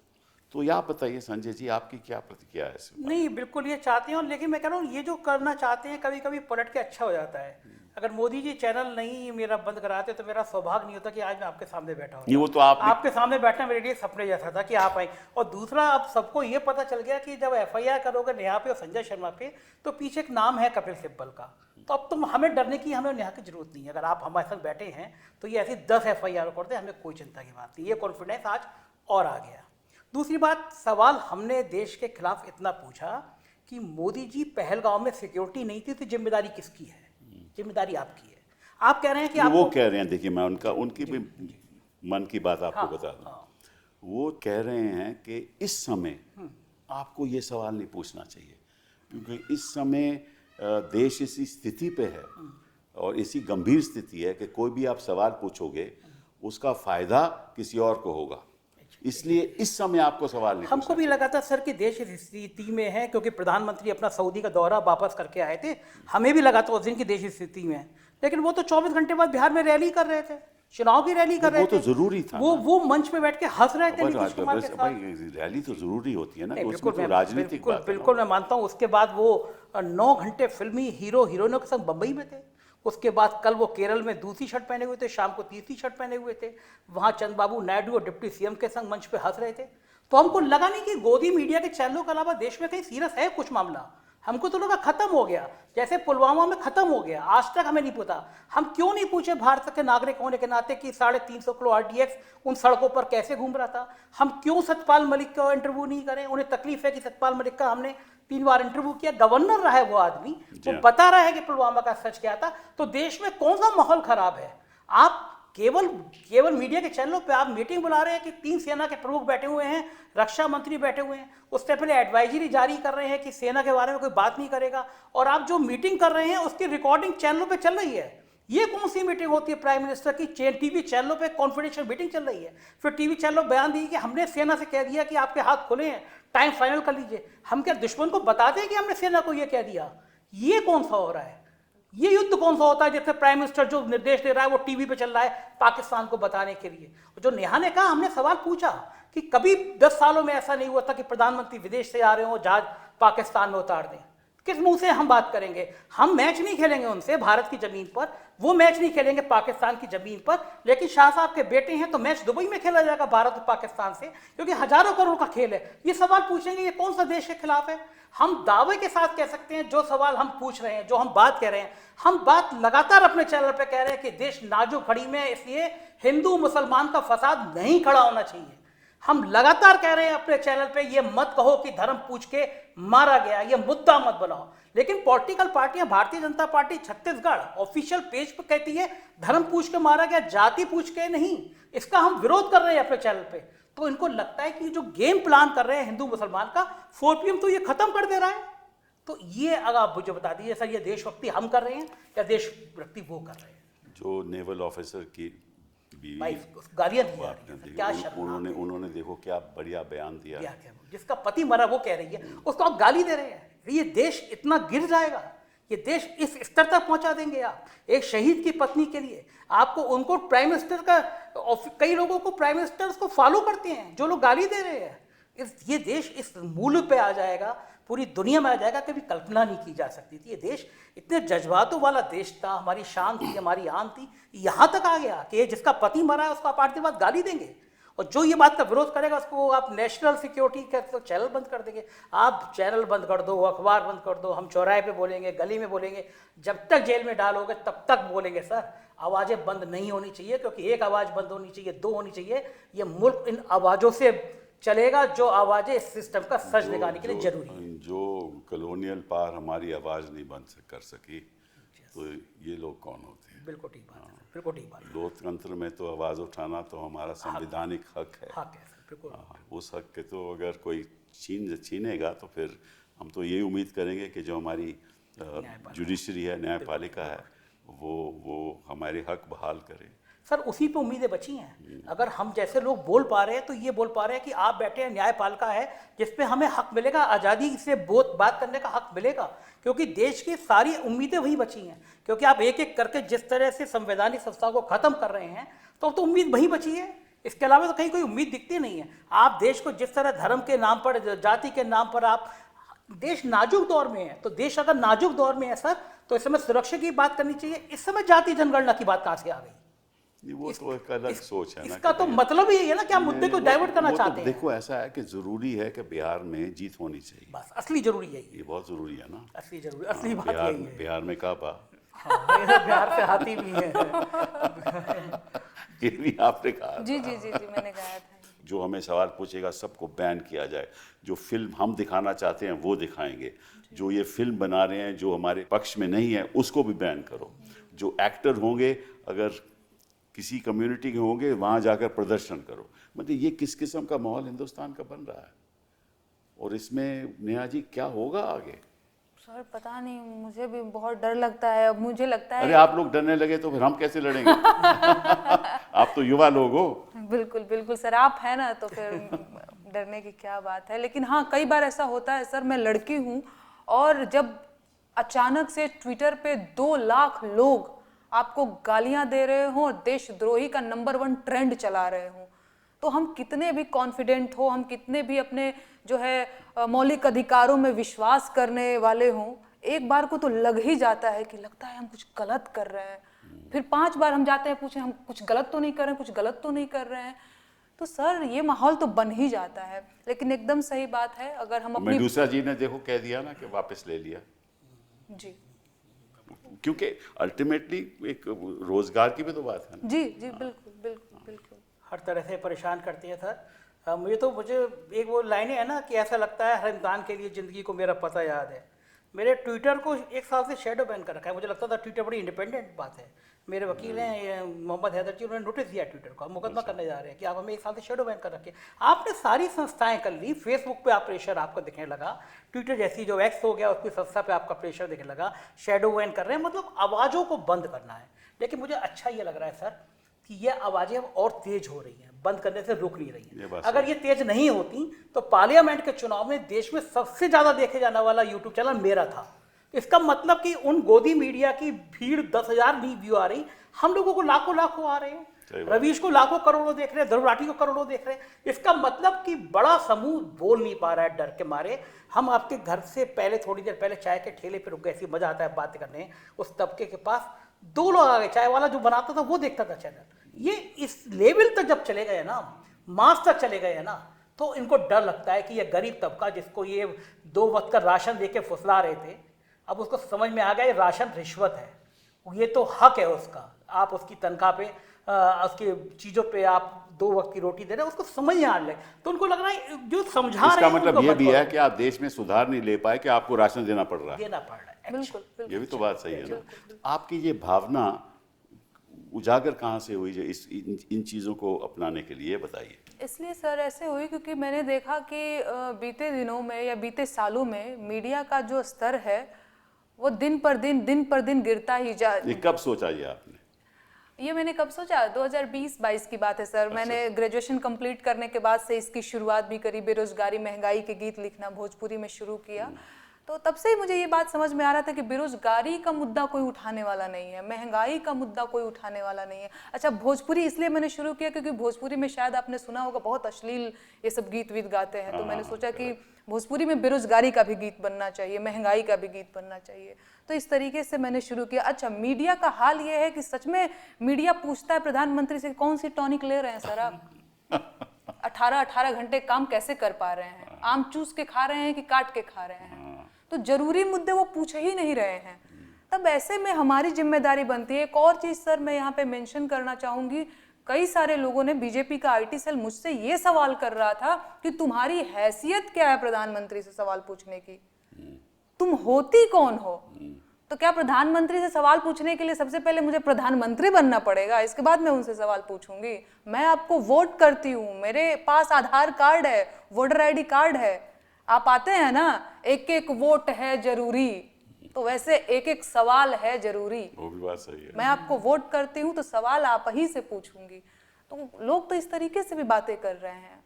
तो आप बताइए संजय जी, आपकी क्या प्रतिक्रिया है इसमें? नहीं, बिल्कुल ये चाहते हैं, और लेकिन मैं कह रहा हूँ ये जो करना चाहते हैं कभी कभी पलट के अच्छा हो जाता है। अगर मोदी जी चैनल नहीं मेरा बंद कराते तो मेरा सौभाग्य नहीं होता कि आज मैं आपके सामने बैठा ये हूँ। वो तो आपने आपके सामने बैठना मेरे लिए सपने जैसा था कि आप आए। और दूसरा, अब सबको ये पता चल गया कि जब FIR करोगे नेहा पे और संजय शर्मा पे तो पीछे एक नाम है कपिल सिब्बल का। तो अब तुम हमें डरने की हमें नेहा की जरूरत नहीं है। अगर आप हमारे साथ बैठे हैं तो ये ऐसी 10 FIR कर दे, हमें कोई चिंता की बात नहीं। ये कॉन्फिडेंस आज और आ गया। दूसरी बात, सवाल हमने देश के खिलाफ इतना पूछा कि मोदी जी पहलगांव में सिक्योरिटी नहीं थी तो जिम्मेदारी किसकी है? जिम्मेदारी आपकी है। आप कह रहे हैं कि वो आपको कह रहे हैं, देखिए मैं उनकी भी मन की बात आपको हाँ, बता दूं। हाँ। वो कह रहे हैं कि इस समय आपको ये सवाल नहीं पूछना चाहिए, क्योंकि इस समय देश इसी स्थिति पे है और इसी गंभीर स्थिति है कि कोई भी आप सवाल पूछोगे उसका फायदा किसी और को होगा, इसलिए इस समय आपको सवाल नहीं हमको भी लगा था सर कि देश इस स्थिति में है, क्योंकि प्रधानमंत्री अपना सऊदी का दौरा वापस करके आए थे। हमें भी लगा था उस दिन की देश इस स्थिति में है, लेकिन वो तो 24 घंटे बाद बिहार में रैली कर रहे थे, चुनाव की रैली कर रहे वो थे। तो जरूरी था वो मंच पे बैठ के हंस रहे थे नीतीश कुमार के साथ। भाई रैली तो जरूरी होती है ना, नहीं, उसमें तो राजनीतिक बात है ना। बिल्कुल मैं मानता हूँ। उसके बाद वो 9 घंटे फिल्मी हीरो हीरोइनों के संग बम्बई में थे। उसके बाद कल वो केरल में दूसरी शर्ट पहने हुए थे, शाम को तीसरी शर्ट पहने हुए थे। वहाँ चंद्रबाबू नायडू और डिप्टी CM के संग मंच पे हंस रहे थे। तो हमको लगा नहीं कि गोदी मीडिया के चैनलों के अलावा देश में कहीं सीरियस है कुछ मामला। हमको तो लगा खत्म हो गया, जैसे पुलवामा में खत्म हो गया। आज तक हमें नहीं पता, हम क्यों नहीं पूछे भारत के नागरिक होने के नाते कि 350 किलो RDX उन सड़कों पर कैसे घूम रहा था? हम क्यों सतपाल मलिक का इंटरव्यू नहीं करें? उन्हें तकलीफ है कि सतपाल मलिक का हमने 3 बार इंटरव्यू किया, गवर्नर रहा है वो आदमी, वो बता रहा है कि पुलवामा का सच क्या था। तो देश में कौन सा माहौल खराब है? आप केवल मीडिया के चैनलों पे आप मीटिंग बुला रहे हैं कि 3 सेना के प्रमुख बैठे हुए हैं, रक्षा मंत्री बैठे हुए हैं, उससे पहले एडवाइजरी जारी कर रहे हैं कि सेना के बारे में कोई बात नहीं करेगा, और आप जो मीटिंग कर रहे हैं उसकी रिकॉर्डिंग चैनलों पे चल रही है। ये कौन सी मीटिंग होती है प्राइम मिनिस्टर की? TV चैनलों पे कॉन्फिडेंशियल मीटिंग चल रही है, फिर TV चैनलों बयान दिए कि हमने सेना से कह दिया कि आपके हाथ खुले हैं, टाइम फाइनल कर लीजिए। हम क्या दुश्मन को बताते हैं कि हमने सेना को ये कह दिया? ये कौन सा हो रहा है? ये युद्ध कौन सा होता है जैसे प्राइम मिनिस्टर जो निर्देश दे रहा है वो टीवी पे चल रहा है पाकिस्तान को बताने के लिए? जो नेहा ने कहा, हमने सवाल पूछा कि कभी 10 सालों में ऐसा नहीं हुआ था कि प्रधानमंत्री विदेश से आ रहे हो, जहाज पाकिस्तान में उतार दें। किस मुंह से हम बात करेंगे? हम मैच नहीं खेलेंगे उनसे भारत की जमीन पर, वो मैच नहीं खेलेंगे पाकिस्तान की जमीन पर। लेकिन शाह साहब के बेटे हैं तो मैच दुबई में खेला जाएगा भारत और पाकिस्तान से, क्योंकि हजारों करोड़ का खेल है। ये सवाल पूछेंगे, ये कौन सा देश के खिलाफ है? हम दावे के साथ कह सकते हैं जो सवाल हम पूछ रहे हैं, जो हम बात कह रहे हैं, हम बात लगातार अपने चैनल पे कह रहे हैं कि देश नाजुक घड़ी में, इसलिए हिंदू मुसलमान का फसाद नहीं खड़ा होना चाहिए। हम लगातार कह रहे हैं अपने चैनल पे, ये मत कहो कि धर्म पूछ के मारा गया, ये मुद्दा मत बनाओ। लेकिन पॉलिटिकल पार्टियां, Bharatiya Janata party Chhattisgarh official page पे कहती है धर्म पूछ के मारा गया, जाति पूछ के नहीं। इसका हम विरोध कर रहे हैं अपने चैनल पे। तो इनको लगता है कि जो गेम प्लान कर रहे हैं हिंदू मुसलमान का 4 PM तो ये खत्म कर दे रहा है। तो ये अगर आप मुझे बता दीजिए सर, ये देशभक्ति हम कर रहे हैं या देशभक्ति वो कर रहे हैं? जो नेवल ऑफिसर की भाई गालियां दी जा बात रही हैं, दी, क्या शर्मनाक उन्होंने देखो क्या बढ़िया बयान दिया। क्या क्या जिसका पति मरा वो कह रही है, उसको आप गाली दे रहे हैं। ये देश इतना गिर जाएगा, ये देश इस स्तर तक पहुंचा देंगे आप? एक शहीद की पत्नी के लिए आपको, उनको प्राइम मिनिस्टर का, कई लोगों को प्राइम मिनिस्टर को फॉलो करते हैं जो लोग गाली दे रहे हैं। ये देश इस मूल पे आ जाएगा, पूरी दुनिया में आ जाएगा, कभी कल्पना नहीं की जा सकती थी। ये देश इतने जज्बातों वाला देश था, हमारी शान थी, हमारी आन थी, यहाँ तक आ गया कि जिसका पति मरा है उसको आप 8 दिन बाद गाली देंगे। और जो ये बात का विरोध करेगा उसको आप नेशनल सिक्योरिटी का तो चैनल बंद कर देंगे। आप चैनल बंद कर दो, अखबार बंद कर दो, हम चौराहे पे बोलेंगे, गली में बोलेंगे, जब तक जेल में डालोगे तब तक बोलेंगे। सर, आवाज़ें बंद नहीं होनी चाहिए, क्योंकि एक आवाज़ बंद होनी चाहिए, 2 होनी चाहिए। ये मुल्क इन आवाज़ों से चलेगा जो आवाज़ें इस सिस्टम का सच दिखाने के लिए जरूरी है। जो कॉलोनियल पार हमारी आवाज़ नहीं बंद कर सकी, तो ये लोग कौन होते हैं? बिल्कुल ठीक बात है, बिल्कुल ठीक बात है। लोकतंत्र में तो आवाज़ उठाना तो हमारा संवैधानिक हक है। हाँ कैसे, बिल्कुल। उस हक के तो अगर कोई छीनेगा तो फिर हम तो ये उम्मीद करेंगे कि जो हमारी जुडिशरी है, न्यायपालिका है, वो हमारे हक बहाल करे। सर उसी पे उम्मीदें बची हैं। अगर हम जैसे लोग बोल पा रहे हैं तो ये बोल पा रहे हैं कि आप बैठे हैं, न्यायपालिका है जिस पे हमें हक मिलेगा, आज़ादी से बात करने का हक मिलेगा, क्योंकि देश की सारी उम्मीदें वही बची हैं। क्योंकि आप एक एक करके जिस तरह से संवैधानिक संस्थाओं को ख़त्म कर रहे हैं तो अब तो उम्मीद वही बची है, इसके अलावा तो कहीं कोई उम्मीद दिखती नहीं है। आप देश को जिस तरह धर्म के नाम पर, जाति के नाम पर, आप देश नाजुक दौर में है, तो देश अगर नाजुक दौर में है सर तो इस समय सुरक्षा की बात करनी चाहिए। इस समय जाति जनगणना की बात कहाँ से आ गई? ये वो तो एक अलग सोच है ना। इसका तो मतलब ही है ना कि आप मुद्दे को डाइवर्ट करना चाहते हैं। देखो ऐसा है कि जरूरी है कि बिहार में जीत होनी चाहिए, बस असली जरूरी है ये बहुत जरूरी है ना। असली जरूरी, असली बात बिहार यही है। बिहार में काबा, हाँ, बिहार से हाथी भी है। ये भी आपने कहा जी जी जी जी, मैंने कहा था। जो हमें सवाल पूछेगा सबको बैन किया जाए, जो फिल्म हम दिखाना चाहते हैं वो दिखाएंगे, जो ये फिल्म बना रहे हैं जो हमारे पक्ष में नहीं है उसको भी बैन करो, जो एक्टर होंगे अगर किसी कम्युनिटी के होंगे वहाँ जाकर प्रदर्शन करो। मतलब ये किस किस्म का माहौल हिंदुस्तान का बन रहा है, और इसमें नेहा जी क्या होगा आगे? सर पता नहीं, मुझे भी बहुत डर लगता है। अब मुझे लगता है अरे आप लोग डरने लगे तो फिर हम कैसे लड़ेंगे? आप तो युवा लोग हो। बिल्कुल बिल्कुल सर, आप है ना, तो फिर डरने की क्या बात है। लेकिन हाँ, कई बार ऐसा होता है सर, मैं लड़की हूँ और जब अचानक से ट्विटर पे 2 लाख लोग आपको गालियां दे रहे हों और देशद्रोही का नंबर 1 ट्रेंड चला रहे हों, तो हम कितने भी कॉन्फिडेंट हो, हम कितने भी अपने जो है मौलिक अधिकारों में विश्वास करने वाले हों, एक बार को तो लग ही जाता है कि लगता है हम कुछ गलत कर रहे हैं। फिर 5 बार हम जाते हैं पूछे हम कुछ गलत तो नहीं कर रहे हैं, कुछ गलत तो नहीं कर रहे हैं। तो सर ये माहौल तो बन ही जाता है। लेकिन एकदम सही बात है, अगर हम अपनी मेडूसा जी ने देखो कह दिया ना कि वापस ले लिया, जी क्योंकि अल्टीमेटली एक रोजगार की भी तो बात है ना। जी जी बिल्कुल बिल्कुल बिल्कुल। हर तरह से परेशान करती है सर। मुझे एक वो लाइनें है ना कि ऐसा लगता है हर इंसान के लिए ज़िंदगी को मेरा पता याद है। मेरे ट्विटर को 1 साल से शेडो बैन कर रखा है। मुझे लगता था ट्विटर बड़ी इंडिपेंडेंट बात है। मेरे वकील हैं ये मोहम्मद हैदर जी, उन्होंने नोटिस दिया ट्विटर को, मुकदमा करने जा रहे हैं कि आप हमें 1 साल से शेडो बैन कर रखे। आपने सारी संस्थाएं कर ली, फेसबुक पे आप प्रेशर आपको दिखने लगा, ट्विटर जैसी जो एक्स हो गया उसकी संस्था पे आपका प्रेशर दिखने लगा, शेडो बैन कर रहे हैं, मतलब आवाज़ों को बंद करना है। लेकिन मुझे अच्छा ये लग रहा है सर कि ये आवाज़ें अब और तेज हो रही हैं, बंद करने से रुक नहीं रही हैं। अगर ये तेज नहीं होती तो पार्लियामेंट के चुनाव में देश में सबसे ज़्यादा देखे जाने वाला यूट्यूब चैनल मेरा था। इसका मतलब कि उन गोदी मीडिया की भीड़ 10,000 नहीं व्यू आ रही, हम लोगों को लाखों लाखों आ रहे हैं। रवीश को लाखों करोड़ों देख रहे हैं, ध्रुव राठी को करोड़ों देख रहे हैं। इसका मतलब कि बड़ा समूह बोल नहीं पा रहा है डर के मारे। हम आपके घर से पहले, थोड़ी देर पहले चाय के ठेले पर रुक गए, ऐसी मजा आता है बात करने, उस तबके के पास 2 लोग आ गए, चाय वाला जो बनाता था वो देखता था चैनल। ये इस लेवल तक जब चले गए ना, मास तक चले गए ना, तो इनको डर लगता है कि ये गरीब तबका जिसको ये 2 वक्त का राशन दे के फुसला रहे थे, अब उसको समझ में आ गया ये राशन रिश्वत है, ये तो हक है उसका। आप उसकी तनख्वाह पे, उसकी चीज़ों पे आप 2 वक्त की रोटी दे रहे हैं, उसको समझ में आ रहा है। तो उनको लग रहा है जो समझा रहे हैं इसका मतलब उनको ये मत भी करो। है कि आप देश में सुधार नहीं ले पाए कि आपको राशन देना पड़ रहा है। देना पड़ रहा है। बिल्कुल बिल्कुल। ये भी तो बात सही है ना। आपकी ये भावना उजागर कहाँ से हुई जो इन चीज़ों को अपनाने के लिए, बताइए। इसलिए सर ऐसे हुई क्योंकि मैंने देखा कि बीते दिनों में या बीते सालों में मीडिया का जो स्तर है वो दिन पर दिन गिरता ही जा। ये कब सोचा ये आपने? ये मैंने कब सोचा, 2020-22 की बात है सर। मैंने ग्रेजुएशन कंप्लीट करने के बाद से इसकी शुरुआत भी करी, बेरोजगारी महंगाई के गीत लिखना भोजपुरी में शुरू किया। तो तब से ही मुझे ये बात समझ में आ रहा था कि बेरोजगारी का मुद्दा कोई उठाने वाला नहीं है, महंगाई का मुद्दा कोई उठाने वाला नहीं है। अच्छा, भोजपुरी इसलिए मैंने शुरू किया क्योंकि भोजपुरी में शायद आपने सुना होगा बहुत अश्लील ये सब गीत वीत गाते हैं, तो मैंने सोचा कि भोजपुरी में बेरोजगारी का भी गीत बनना चाहिए, महंगाई का भी गीत बनना चाहिए। तो इस तरीके से मैंने शुरू किया। अच्छा, मीडिया का हाल ये है कि सच में मीडिया पूछता है प्रधानमंत्री से कौन सी टॉनिक ले रहे हैं सर आप, 18 घंटे काम कैसे कर पा रहे हैं, आम चूस के खा रहे हैं कि काट के खा रहे हैं। तो जरूरी मुद्दे वो पूछ ही नहीं रहे हैं। तब ऐसे में हमारी जिम्मेदारी बनती है। एक और चीज सर मैं यहाँ पे मेंशन करना चाहूंगी, कई सारे लोगों ने, बीजेपी का आईटी सेल मुझसे ये सवाल कर रहा था कि तुम्हारी हैसियत क्या है प्रधानमंत्री से सवाल पूछने की, तुम होती कौन हो? तो क्या प्रधानमंत्री से सवाल पूछने के लिए सबसे पहले मुझे प्रधानमंत्री बनना पड़ेगा, इसके बाद मैं उनसे सवाल पूछूंगी? मैं आपको वोट करती हूँ, मेरे पास आधार कार्ड है, वोटर आईडी कार्ड है, आप आते हैं ना, एक एक वोट है जरूरी, तो वैसे एक एक सवाल है जरूरी। वो भी बात सही है। मैं आपको वोट करती हूँ तो सवाल आप ही से पूछूंगी। तो लोग तो इस तरीके से भी बातें कर रहे हैं।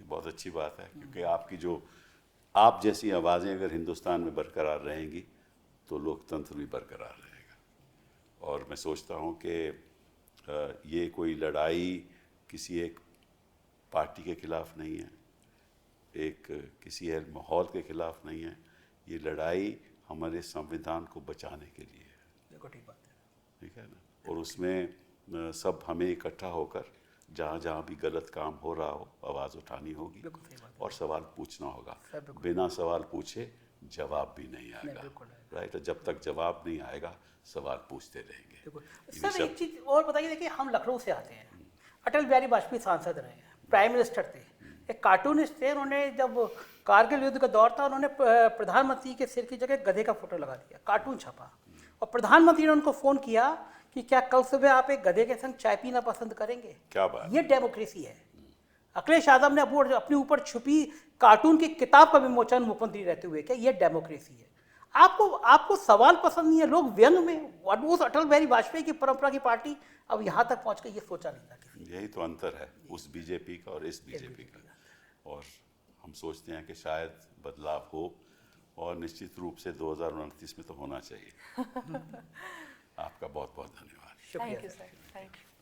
ये बहुत अच्छी बात है, क्योंकि आपकी जो आप जैसी आवाज़ें अगर हिंदुस्तान में बरकरार रहेंगी तो लोकतंत्र भी बरकरार रहेगा। और मैं सोचता हूँ कि ये कोई लड़ाई किसी एक पार्टी के खिलाफ नहीं है, एक किसी एक माहौल के खिलाफ नहीं है। ये लड़ाई हमारे संविधान को बचाने के लिए है। बिल्कुल ठीक बात है। ठीक है ना। और उसमें सब हमें इकट्ठा होकर जहाँ जहाँ भी गलत काम हो रहा हो आवाज़ उठानी होगी बिल्कुल सही बात है। और सवाल पूछना होगा। सर, बिल्कुल। बिना सवाल पूछे जवाब भी नहीं आएगा। बिल्कुल है। राइट। और जब तक जवाब नहीं आएगा सवाल पूछते रहेंगे। बिल्कुल। इन्हीं सर सब- एक चीज़ और बताइए, देखिए हम लखनऊ से आते हैं, अटल बिहारी वाजपेयी सांसद रहे हैं, प्राइम मिनिस्टर थे, एक कार्टूनिस्ट थे। उन्होंने जब कारगिल युद्ध का दौर था, उन्होंने प्रधानमंत्री के सिर की जगह गधे का फोटो लगा दिया, कार्टून छपा, और प्रधानमंत्री ने उनको फ़ोन किया कि क्या कल सुबह आप एक गधे के संग चाय पीना पसंद करेंगे। क्या बात। ये डेमोक्रेसी है। अखिलेश यादव ने अपने ऊपर छुपी कार्टून की किताब का विमोचन मुख्यमंत्री रहते हुए किया। ये डेमोक्रेसी है। आपको आपको सवाल पसंद नहीं है, लोग व्यंग में, उस अटल बिहारी वाजपेयी की परंपरा की पार्टी अब यहाँ तक पहुँच गई, ये सोचा नहीं था किसी यही तो अंतर है उस बीजेपी का और इस बीजेपी का। और हम सोचते हैं कि शायद बदलाव हो, और निश्चित रूप से 2029 में तो होना चाहिए। आपका बहुत बहुत धन्यवाद। शुक्रिया thank you sir. Sir, thank you.